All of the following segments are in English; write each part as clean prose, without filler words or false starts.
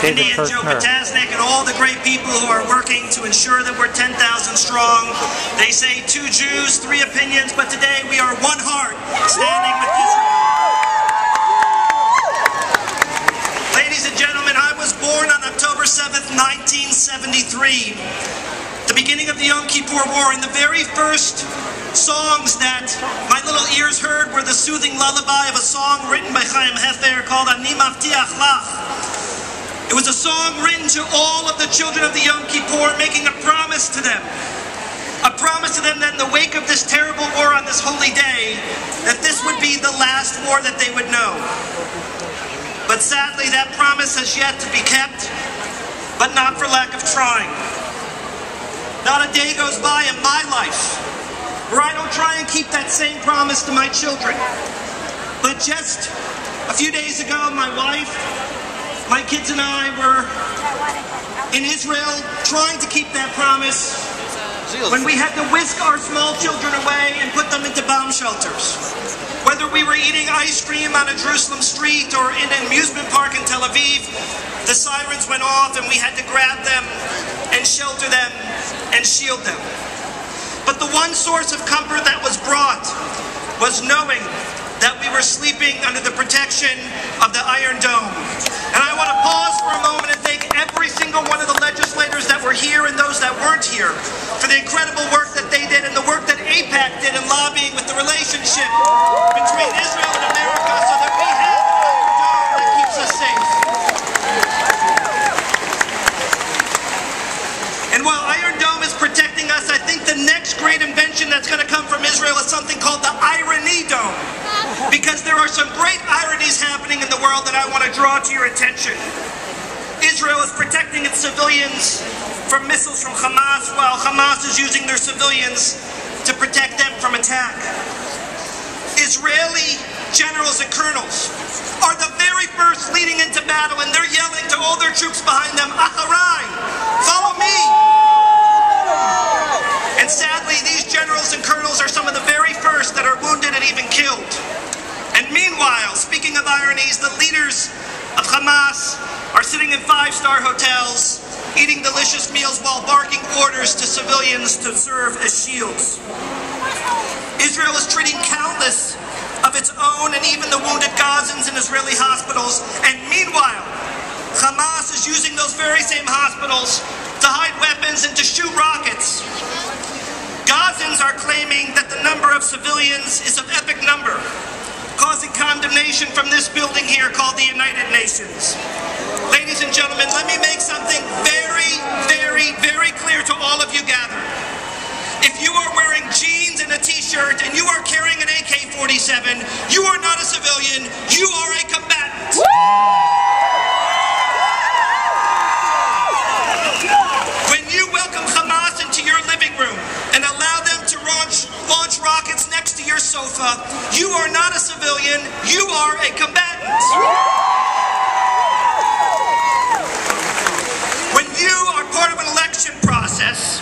David-Seth Kirshner, and all the great people who are working to ensure that we're 10,000 strong. They say 2 Jews, 3 opinions, but today we are one heart standing with Israel. Ladies and gentlemen, I was born on October 7th, 1973, the beginning of the Yom Kippur War, and the very first songs that my little ears heard were the soothing lullaby of a song written by Chaim Hefer called Ani Mavtiach Lach. It was a song written to all of the children of the Yom Kippur, making a promise to them. A promise to them that in the wake of this terrible war on this holy day, that this would be the last war that they would know. But sadly, that promise has yet to be kept, but not for lack of trying. Not a day goes by in my life where I don't try and keep that same promise to my children. But just a few days ago, my wife, my kids and I were in Israel trying to keep that promise when we had to whisk our small children away and put them into bomb shelters. Whether we were eating ice cream on a Jerusalem street or in an amusement park in Tel Aviv, the sirens went off and we had to grab them and shelter them and shield them. But the one source of comfort that was brought was knowing that we were sleeping under the protection of the Iron Dome. And I want to pause for a moment and thank every single one of the legislators that were here and those that weren't here for the incredible work that they did and the work that AIPAC did in lobbying with the relationship between Israel and America so that we have an Iron Dome that keeps us safe. And while Iron Dome is protecting us, I think the next great invention that's going to come from Israel is something called the Irony Dome. Because there are some great ironies happening in the world that I want to draw to your attention. Israel is protecting its civilians from missiles from Hamas, while Hamas is using their civilians to protect them from attack. Israeli generals and colonels are the very first leading into battle, and they're yelling to all their troops behind them, Acharai, follow me! And sadly, these generals and colonels are some of the very first that are wounded and even killed. And meanwhile, speaking of ironies, the leaders of Hamas are sitting in 5-star hotels, eating delicious meals while barking orders to civilians to serve as shields. Israel is treating countless of its own and even the wounded Gazans in Israeli hospitals. And meanwhile, Hamas is using those very same hospitals to hide weapons and to shoot rockets. Gazans are claiming that the number of civilians is an epic number, causing condemnation from this building here called the United Nations. Ladies and gentlemen, let me make something very, very, very clear to all of you gathered. If you are wearing jeans and a t-shirt and you are carrying an AK-47, you are not a civilian, you are a combatant. When you welcome Hamas into your living room and allow them to launch rockets next to your sofa, you are not a civilian, you are a combatant. When you are part of an election process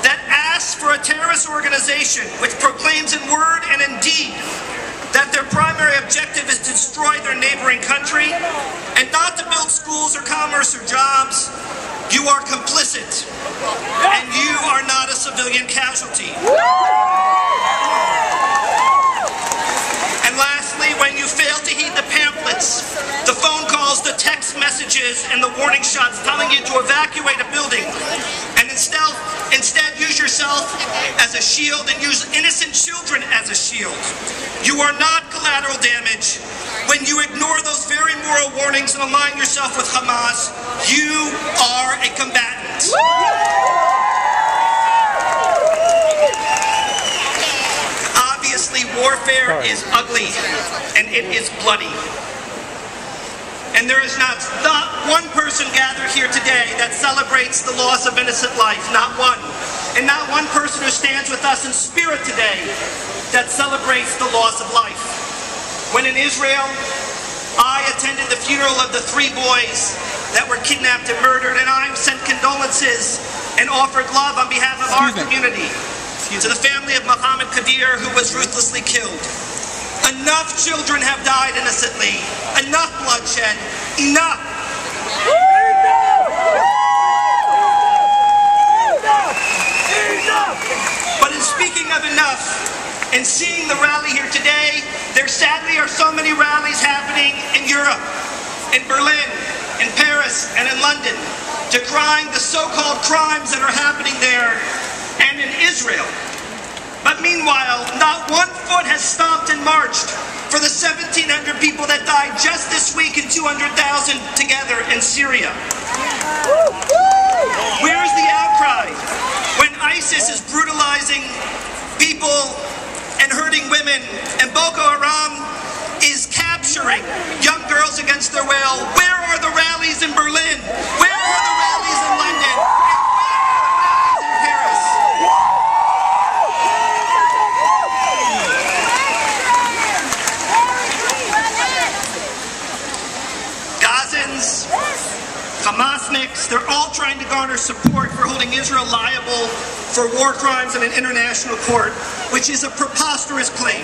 that asks for a terrorist organization which proclaims in word and in deed that their primary objective is to destroy their neighboring country and not to build schools or commerce or jobs, you are complicit, and you are not a civilian casualty. And lastly, when you fail to heed the pamphlets, the phone calls, the text messages, and the warning shots telling you to evacuate a building, and instead use yourself as a shield and use innocent children as a shield, you are not collateral damage. When you ignore those very moral warnings and align yourself with Hamas, you are a combatant. Obviously, warfare is ugly and it is bloody. And there is not one person gathered here today that celebrates the loss of innocent life, not one. And not one person who stands with us in spirit today that celebrates the loss of life. When in Israel, I attended the funeral of the 3 boys that were kidnapped and murdered, and I sent condolences and offered love on behalf of our community to the family of Mohammed Kadir, who was ruthlessly killed. Enough children have died innocently. Enough bloodshed. Enough. But in speaking of enough, and seeing the rally here today, there sadly are so many rallies happening in Europe, in Berlin, in Paris, and in London, decrying the so-called crimes that are happening there and in Israel. But meanwhile, not one foot has stomped and marched for the 1,700 people that died just this week and 200,000 together in Syria. Where's the outcry when ISIS is brutalizing people and hurting women, and Boko Haram is capturing young girls against their will? Where are the rallies in Berlin? Where are the rallies in London? And where are the rallies in Paris? Gazans, Hamasniks, they're all trying to garner support for holding Israel liable for war crimes in an international court, which is a preposterous claim.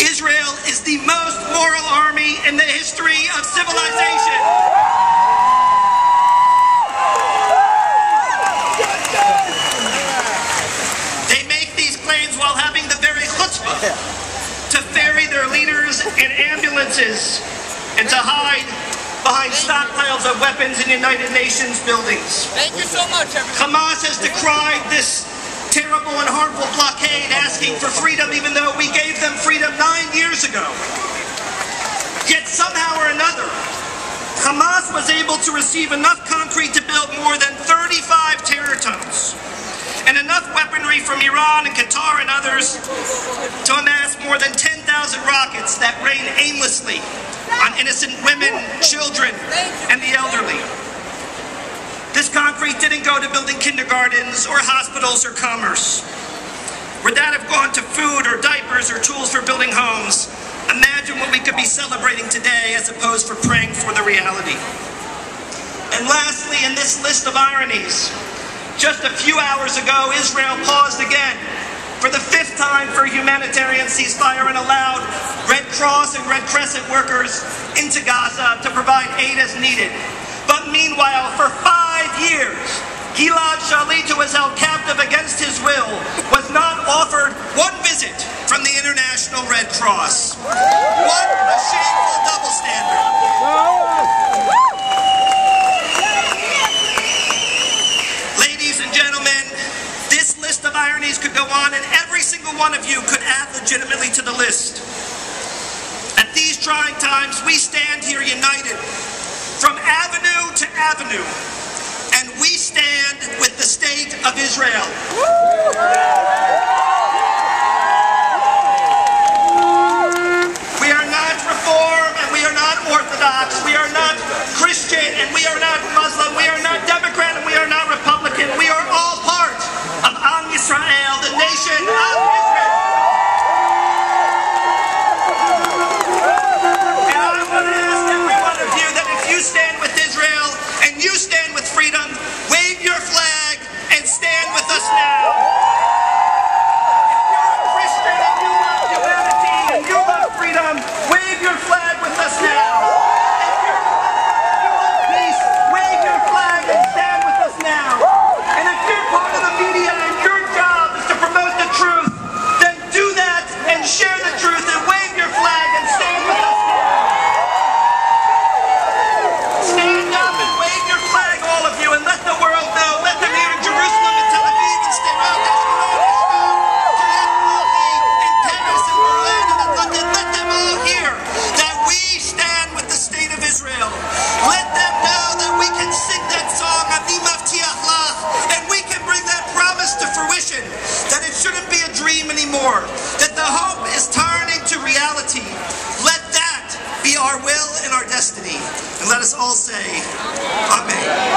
Israel is the most moral army in the history of civilization. They make these claims while having the very chutzpah to ferry their leaders in ambulances and to hide behind stockpiles of weapons in United Nations buildings. Thank you so much, everybody. Hamas has decried this terrible and harmful blockade, asking for freedom even though we gave them freedom 9 years ago. Yet somehow or another, Hamas was able to receive enough concrete to build more than 35 terror tunnels and enough weaponry from Iran and Qatar and others to amass more than 10,000 rockets that rain aimlessly on innocent women, children, and the elderly. This concrete didn't go to building kindergartens or hospitals or commerce. Would that have gone to food or diapers or tools for building homes? Imagine what we could be celebrating today as opposed for praying for the reality. And lastly, in this list of ironies, just a few hours ago, Israel paused again for the 5th time for a humanitarian ceasefire and allowed Red Cross and Red Crescent workers into Gaza to provide aid as needed. But meanwhile, for 5 years, Gilad Shalit, who was held captive against his will, was not offered one visit from the International Red Cross. What a shameful double standard. Ladies and gentlemen, this list of ironies could go on, and every single one of you could add legitimately to the list. At these trying times, we stand here united from avenue to avenue, and we stand with the state of Israel. We are not Reform and we are not Orthodox. We are not Christian and we are not Muslim. We are not Democrat and we are not Republican. We are all part of Am Yisrael, the nation of Israel. And I want to ask every one of you that if you stand with Israel and you stand with freedom, wave your flag and stand with us now. If you're a Christian and you love humanity and you love freedom, wave your flag with us now. If you're you love peace, wave your flag and stand with us now. And if you're part of the media and your job is to promote the truth, then do that and share the truth and wave your flag and stand with us now. Stand up and wave your flag, all of you, and let the world know. Let them hear in Jerusalem and Tel Aviv and Sderot, in Paris and Berlin and in London. Let them all hear that we stand with the state of Israel. Let them know that we can sing that song, Ani Mavtiach Lach, and we can bring that promise to fruition, that it shouldn't be a dream anymore, that the hope is turning to reality. Let that be our will and our destiny. And let us all say, Amen.